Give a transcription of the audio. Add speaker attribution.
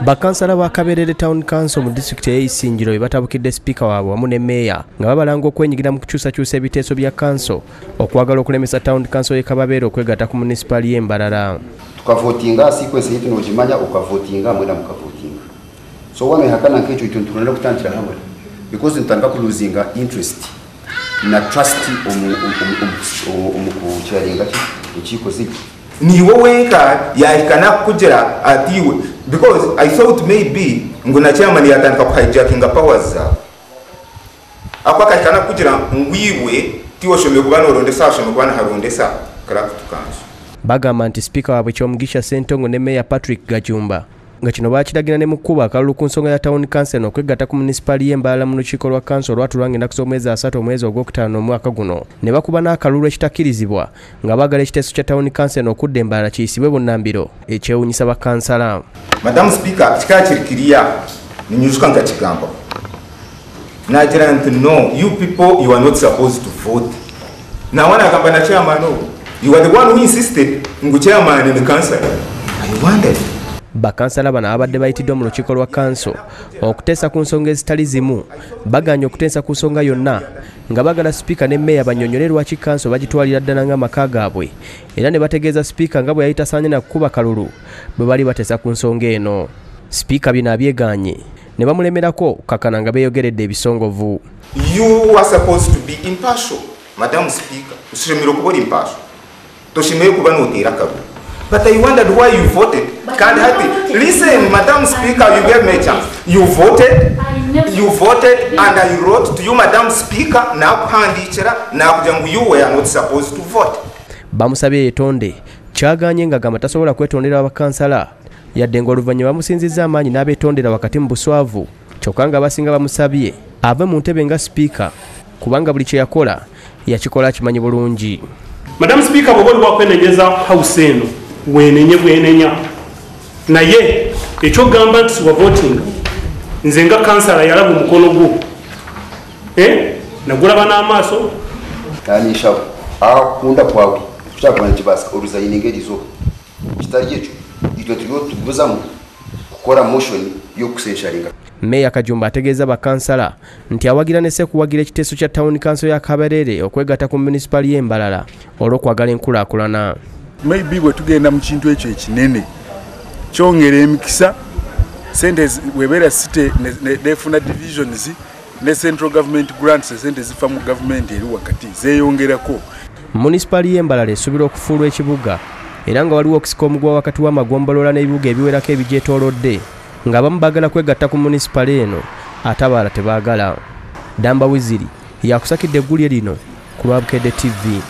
Speaker 1: Bakkansala ba Kaberebere Town Council mu district ya Isingiro batabukidde Sipiika waabwe wamu ne Mmeeya nga babalanga okwenyigira mu kukyusakyusa ebiteeso bya council okwagala okulemesa Town Council ye Kaberebere okwegatta ku municipal y'Embalala.
Speaker 2: Tukavotinga sequence yetu n'okimanya okavotinga mwena mukavotinga. So wano hakana nk'ekyo tuntunula kutandikira hamwe because ntandika kuluzinga interest na trust omukuchalinga ekiko ziki
Speaker 3: niwe wenka yakana kujira atiwe because I thought maybe nguna chairman yatandika ku hijacking powers za akwaka kana kujira ngwiwe tiwo shome kubana orondesa shome kubana harondesa kala kutukanso
Speaker 1: bagamba nti Sipiika waabwe Kyomugisha Ssentongo ne Mmeeya Patrick Gachumba nga kino bakiragira ne mukuba akalulu ku nsonga ya Town Council okwegatta ku municipal y'Embalala mu lukiiko lwa council lwatulwange ennaku z'omwezi 3 omwezi ogwokutaano omwaka guno ne bakuba n'akalulu ekitakkirizibwa nga baagala ekiteeso kya Town Council okudda Embalala kiyisibwe bunnambiro ekyewuunyisa bakkansala.
Speaker 3: Madam Speaker kika kirikiriya ninyuzuka nga kigamba nagira nti no you people you are not supposed to vote now wana agamba na chairman you are the one who insisted ngu chairman in the council I wondered.
Speaker 1: Bakkansala bano abadde bayitiddwa mu lukiiko lwa council okuteesa ku nsonga ezitali zimu baganya okuteesa ku nsonga yonna nga bagala Sipiika ne Mmeeya bannyonnyole lwaki council bagitwalira ddala ng'amaka gaabwe era ne bategeeza Sipiika nga bwe yali tasaanye na kukuba kalulu bwe bali bateesa ku nsonga eno. Sipiika bino abyegaanye ne bamulemerako kakana nga beeyogeredde ebisongovu.
Speaker 3: You are supposed to be impartial, Madam Speaker. Ushimire okuba impartial. Toshimire kuba n'oteera kalulu. But I wondered why you voted. Can't help it. Listen, Madam Speaker, you gave me a chance. You voted, and I wrote to you, Madam Speaker, now you were not supposed to vote.
Speaker 1: Bamusabye yetonde, kyaganye nga gamba tasobola kwetondera abakkansala, yadde ng'oluvannyuma bamusinzizza amaanyi n'abeetondera wakati mu buswavu, kyokka nga basinga bamusabye ave mu ntebe nga Sipiika, kubanga buli kye yakola yakikola akimanyi bulungi.
Speaker 4: Madam Speaker, bw'oli wakwenenyeza house eno wenenye bwenenya naye ekyogamba nti siwa voting nze nga kansala yalaba omukono gwo nagulaba n'amaaso
Speaker 2: kanisha akunda kwawe kukyakubana kibasa oluzayininga erizo kitali ekyo itwe tubuzamu kukola motion y'okusenshalinga.
Speaker 1: Mmeeya Kajumba ategeeza bakkansala nti awagira ne kuwagira ekiteeso kya Town Council ya Kaberebere okwegatta ku municipal y'Embalala olw'okwagala enkulaakulana.
Speaker 5: Maybe bwe tugenda mu kintu ekyo ekinene kyongera emikisa sente webeera city nefuna divisions ne central government grants sente zifa mu government eri wakati zeeyongerako.
Speaker 1: Municipal y'Embalala esuubira okufuulwa ekibuga era nga waliwo okusika omugwa wakati w'amagombolola n'ebibuga ebiwerako ebigyetoolodde ng'abamu baagala kwegatta ku municipal eno ate abalala tebaagala. Damba Wiziri yakusakidde eggulye lino ku Lwabukedde TV.